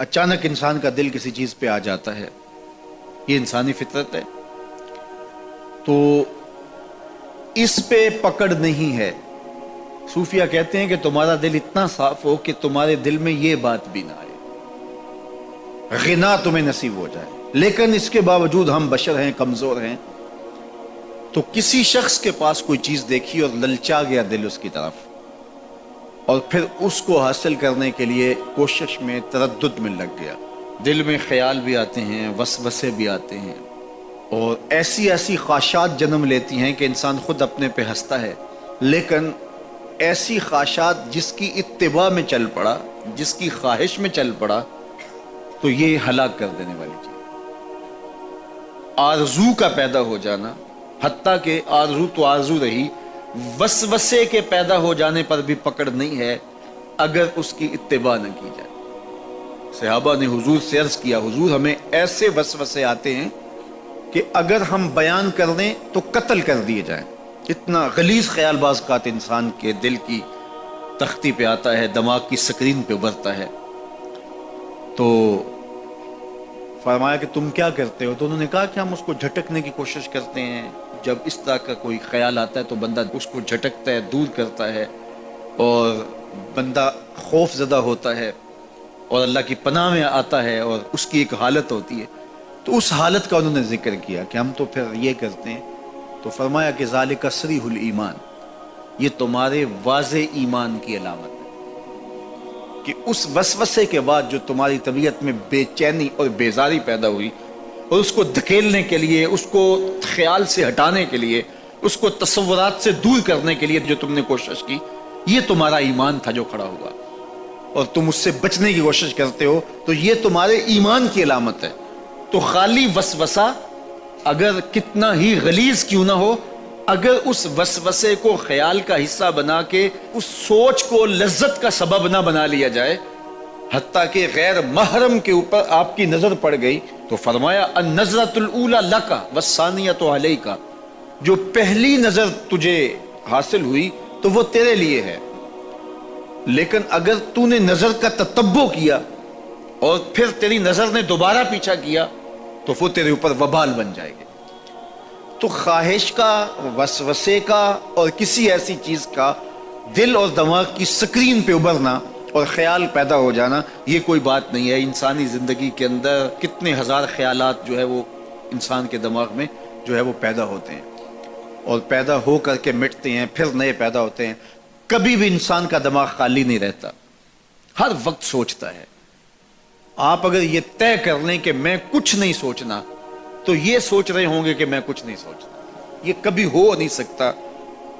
اچانک انسان کا دل کسی چیز پہ آ جاتا ہے، یہ انسانی فطرت ہے، تو اس پہ پکڑ نہیں ہے۔ صوفیہ کہتے ہیں کہ تمہارا دل اتنا صاف ہو کہ تمہارے دل میں یہ بات بھی نہ آئے، غنا تمہیں نصیب ہو جائے، لیکن اس کے باوجود ہم بشر ہیں، کمزور ہیں، تو کسی شخص کے پاس کوئی چیز دیکھی اور للچا گیا دل اس کی طرف، اور پھر اس کو حاصل کرنے کے لیے کوشش میں تردد میں لگ گیا۔ دل میں خیال بھی آتے ہیں، وسوسے بھی آتے ہیں، اور ایسی ایسی خواہشات جنم لیتی ہیں کہ انسان خود اپنے پہ ہنستا ہے، لیکن ایسی خواہشات جس کی اتباع میں چل پڑا، جس کی خواہش میں چل پڑا، تو یہ ہلاک کر دینے والی چیز۔ آرزو کا پیدا ہو جانا، حتیٰ کہ آرزو تو آرزو رہی، وسوسے کے پیدا ہو جانے پر بھی پکڑ نہیں ہے اگر اس کی اتباع نہ کی جائے۔ صحابہ نے حضور سے عرض کیا، حضور ہمیں ایسے وسوسے آتے ہیں کہ اگر ہم بیان کر دیں تو قتل کر دیے جائیں۔ اتنا غلیظ خیال بعض اوقات انسان کے دل کی تختی پہ آتا ہے، دماغ کی سکرین پہ ابھرتا ہے۔ تو فرمایا کہ تم کیا کرتے ہو؟ تو انہوں نے کہا کہ ہم اس کو جھٹکنے کی کوشش کرتے ہیں، جب اس طرح کا کوئی خیال آتا ہے تو بندہ اس کو جھٹکتا ہے، دور کرتا ہے، اور بندہ خوف زدہ ہوتا ہے اور اللہ کی پناہ میں آتا ہے، اور اس کی ایک حالت ہوتی ہے۔ تو اس حالت کا انہوں نے ذکر کیا کہ ہم تو پھر یہ کرتے ہیں۔ تو فرمایا کہ ذالک صریح الایمان، یہ تمہارے واضح ایمان کی علامت ہے کہ اس وسوسے کے بعد جو تمہاری طبیعت میں بے چینی اور بیزاری پیدا ہوئی، اور اس کو دھکیلنے کے لیے، اس کو خیال سے ہٹانے کے لیے، اس کو تصورات سے دور کرنے کے لیے جو تم نے کوشش کی، یہ تمہارا ایمان تھا جو کھڑا ہوا، اور تم اس سے بچنے کی کوشش کرتے ہو، تو یہ تمہارے ایمان کی علامت ہے۔ تو خالی وسوسہ اگر کتنا ہی غلیظ کیوں نہ ہو، اگر اس وسوسے کو خیال کا حصہ بنا کے اس سوچ کو لذت کا سبب نہ بنا لیا جائے، حتیٰ کہ غیر محرم کے اوپر آپ کی نظر پڑ گئی، تو فرمایا النظرۃ الاولی لک والثانیۃ علیک، جو پہلی نظر تجھے حاصل ہوئی تو وہ تیرے لیے ہے، لیکن اگر تو نے نظر کا تتبع کیا اور پھر تیری نظر نے دوبارہ پیچھا کیا تو وہ تیرے اوپر وبال بن جائے گی۔ تو خواہش کا، وسوسے کا، اور کسی ایسی چیز کا دل اور دماغ کی سکرین پہ ابھرنا اور خیال پیدا ہو جانا، یہ کوئی بات نہیں ہے۔ انسانی زندگی کے اندر کتنے ہزار خیالات جو ہے وہ انسان کے دماغ میں جو ہے وہ پیدا ہوتے ہیں، اور پیدا ہو کر کے مٹتے ہیں، پھر نئے پیدا ہوتے ہیں۔ کبھی بھی انسان کا دماغ خالی نہیں رہتا، ہر وقت سوچتا ہے۔ آپ اگر یہ طے کر لیں کہ میں کچھ نہیں سوچنا، تو یہ سوچ رہے ہوں گے کہ میں کچھ نہیں سوچنا۔ یہ کبھی ہو نہیں سکتا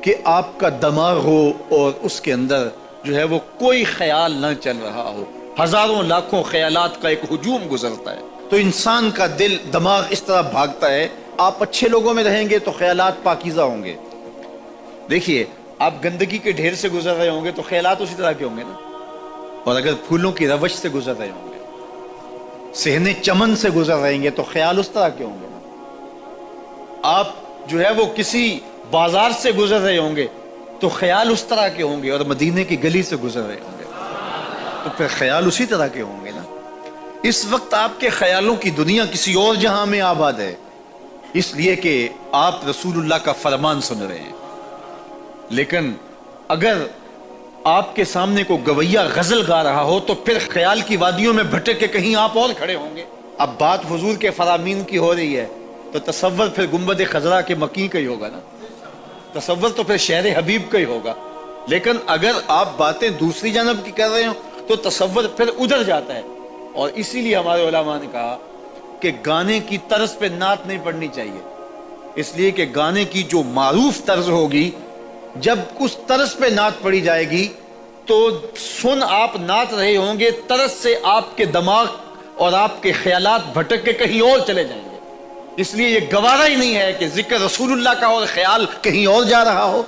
کہ آپ کا دماغ ہو اور اس کے اندر جو ہے وہ کوئی خیال نہ چل رہا ہو۔ ہزاروں لاکھوں خیالات کا ایک ہجوم گزرتا ہے، تو انسان کا دل، دماغ اس طرح بھاگتا ہے۔ آپ اچھے لوگوں میں رہیں گے تو خیالات پاکیزہ ہوں گے۔ دیکھیے، آپ گندگی کے ڈھیر سے گزر رہے ہوں گے تو خیالات اسی طرح کے ہوں گے نا، اور اگر پھولوں کی روش سے گزر رہے ہوں گے، صحن چمن سے گزر رہیں گے تو خیال اس طرح کے ہوں گے نا۔ آپ جو ہے وہ کسی بازار سے گزر رہے ہوں گے تو خیال اس طرح کے ہوں گے، اور مدینے کی گلی سے گزر رہے ہوں گے تو پھر خیال اسی طرح کے ہوں گے نا۔ اس وقت آپ کے خیالوں کی دنیا کسی اور جہاں میں آباد ہے، اس لیے کہ آپ رسول اللہ کا فرمان سن رہے ہیں۔ لیکن اگر آپ کے سامنے کو گویا غزل گا رہا ہو تو پھر خیال کی وادیوں میں بھٹک کے کہیں آپ اور کھڑے ہوں گے۔ اب بات حضور کے فرامین کی ہو رہی ہے تو تصور پھر گنبد خضرا کے مکی کا ہی ہوگا نا، تصور تو پھر شہر حبیب کا ہی ہوگا۔ لیکن اگر آپ باتیں دوسری جانب کی کر رہے ہو تو تصور پھر ادھر جاتا ہے، اور اسی لیے ہمارے علماء نے کہا کہ گانے کی طرز پہ نعت نہیں پڑھنی چاہیے، اس لیے کہ گانے کی جو معروف طرز ہوگی، جب اس طرز پہ نعت پڑھی جائے گی تو سن آپ نعت رہے ہوں گے، طرز سے آپ کے دماغ اور آپ کے خیالات بھٹک کے کہیں اور چلے جائیں گے۔ اس لیے یہ گوارا ہی نہیں ہے کہ ذکر رسول اللہ کا اور خیال کہیں اور جا رہا ہو،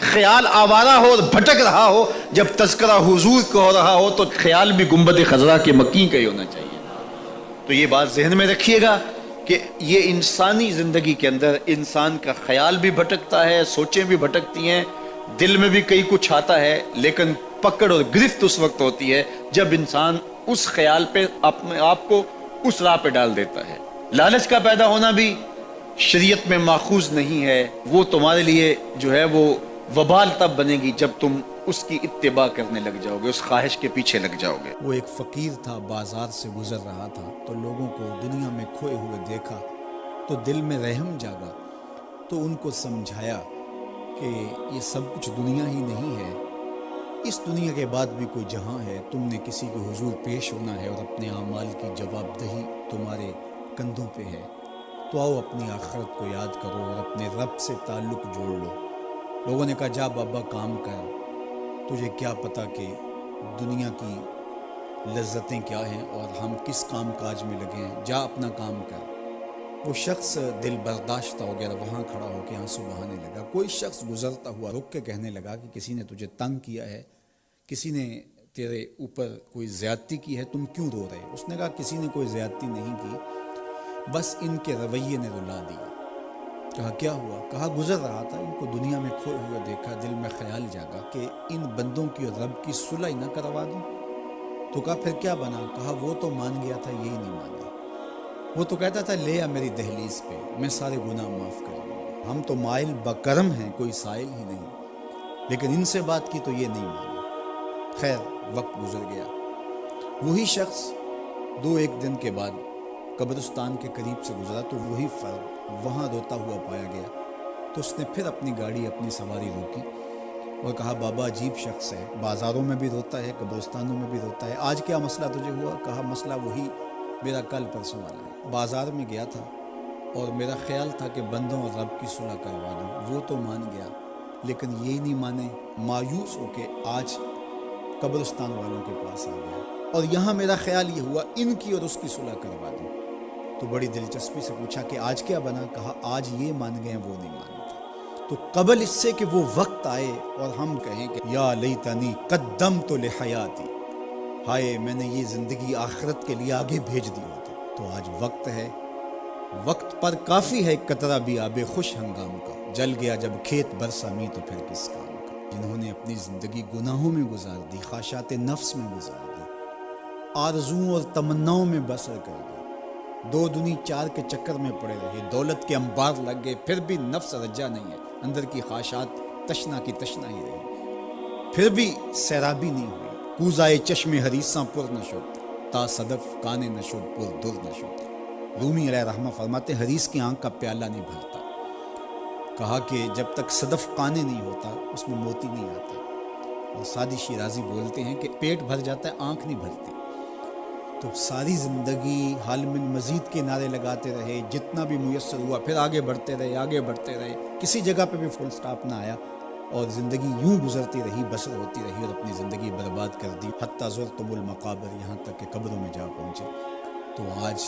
خیال آوارہ ہو اور بھٹک رہا ہو۔ جب تذکرہ حضور کا ہو رہا ہو تو خیال بھی گنبد خضرا کے مکی کا ہی ہونا چاہیے۔ تو یہ بات ذہن میں رکھیے گا کہ یہ انسانی زندگی کے اندر انسان کا خیال بھی بھٹکتا ہے، سوچیں بھی بھٹکتی ہیں، دل میں بھی کئی کچھ آتا ہے، لیکن پکڑ اور گرفت اس وقت ہوتی ہے جب انسان اس خیال پہ اپنے آپ کو اس راہ پہ ڈال دیتا ہے۔ لالچ کا پیدا ہونا بھی شریعت میں ماخوذ نہیں ہے، وہ تمہارے لیے جو ہے وہ وبال تب بنے گی جب تم اس کی اتباع کرنے لگ جاؤ گے، اس خواہش کے پیچھے لگ جاؤ گے۔ وہ ایک فقیر تھا، بازار سے گزر رہا تھا تو لوگوں کو دنیا میں کھوئے ہوئے دیکھا تو دل میں رحم جاگا، تو ان کو سمجھایا کہ یہ سب کچھ دنیا ہی نہیں ہے، اس دنیا کے بعد بھی کوئی جہاں ہے، تم نے کسی کے حضور پیش ہونا ہے اور اپنے اعمال کی جواب دہی تمہارے کندھوں پہ ہے، تو آؤ اپنی آخرت کو یاد کرو اور اپنے رب سے تعلق جوڑ لو۔ لوگوں نے کہا جا بابا کام کر، تجھے کیا پتا کہ دنیا کی لذتیں کیا ہیں اور ہم کس کام کاج میں لگے ہیں، جا اپنا کام کر۔ وہ شخص دل برداشتہ ہو گیا، وہاں کھڑا ہو کے آنسو بہانے لگا۔ کوئی شخص گزرتا ہوا رک کے کہنے لگا کہ کسی نے تجھے تنگ کیا ہے، کسی نے تیرے اوپر کوئی زیادتی کی ہے، تم کیوں رو رہے؟ اس نے کہا کسی نے کوئی زیادتی نہیں کی، بس ان کے رویے نے رلا دیا۔ کہا کیا ہوا؟ کہا گزر رہا تھا، ان کو دنیا میں کھوئے ہوئے دیکھا، دل میں خیال جاگا کہ ان بندوں کی اور رب کی صلح نہ کروا دوں۔ تو کہا پھر کیا بنا؟ کہا وہ تو مان گیا تھا، یہی نہیں مانا۔ وہ تو کہتا تھا لے آ میری دہلیز پہ، میں سارے گناہ معاف کر دوں گا، ہم تو مائل بکرم ہیں، کوئی سائل ہی نہیں، لیکن ان سے بات کی تو یہ نہیں مانا۔ خیر وقت گزر گیا، وہی شخص دو ایک دن کے بعد قبرستان کے قریب سے گزرا تو وہی فرد وہاں روتا ہوا پایا گیا۔ تو اس نے پھر اپنی گاڑی، اپنی سواری روکی اور کہا بابا عجیب شخص ہے، بازاروں میں بھی روتا ہے، قبرستانوں میں بھی روتا ہے، آج کیا مسئلہ تجھے ہوا؟ کہا مسئلہ وہی میرا کل پرسوں والا ہے، بازار میں گیا تھا اور میرا خیال تھا کہ بندوں اور رب کی صلح کروا دوں، وہ تو مان گیا لیکن یہی نہیں مانے، مایوس ہو کے آج قبرستان والوں کے پاس آ گیا اور یہاں میرا خیال یہ ہوا ان کی اور اس کی صلح کروا دوں۔ تو بڑی دلچسپی سے پوچھا کہ آج کیا بنا؟ کہا آج یہ مان گئے وہ نہیں مانتے۔ تو قبل اس سے کہ وہ وقت آئے اور ہم کہیں کہ یا لیتنی قدمت لحیاتی، ہائے میں نے یہ زندگی آخرت کے لیے آگے بھیج دی ہوتی، تو آج وقت ہے، وقت پر کافی ہے قطرہ بھی آب خوش ہنگام کا، جل گیا جب کھیت برسا می تو پھر کس کام کا۔ جنہوں نے اپنی زندگی گناہوں میں گزار دی، خواہشات نفس میں گزار دی، آرزوؤں اور تمناؤں میں بسر کر دی، دو دنی چار کے چکر میں پڑے رہے، دولت کے انبار لگ گئے، پھر بھی نفس رجا نہیں ہے، اندر کی خواہشات تشنا کی تشنا ہی رہی، پھر بھی سیرابی نہیں ہوئی، کوزائے چشم حریصاں پر نشد، تا صدف کان نشد پر در نشد۔ رومی علیہ رحمہ فرماتے حریص کی آنکھ کا پیالہ نہیں بھرتا، کہا کہ جب تک صدف کانے نہیں ہوتا اس میں موتی نہیں آتا، اور سادی شیرازی بولتے ہیں کہ پیٹ بھر جاتا ہے آنکھ نہیں بھرتی۔ تو ساری زندگی حال من مزید کے نعرے لگاتے رہے، جتنا بھی میسر ہوا پھر آگے بڑھتے رہے، آگے بڑھتے رہے، کسی جگہ پہ بھی فل سٹاپ نہ آیا اور زندگی یوں گزرتی رہی، بسر ہوتی رہی اور اپنی زندگی برباد کر دی، حتیٰ زرتم المقابر، یہاں تک کہ قبروں میں جا پہنچے۔ تو آج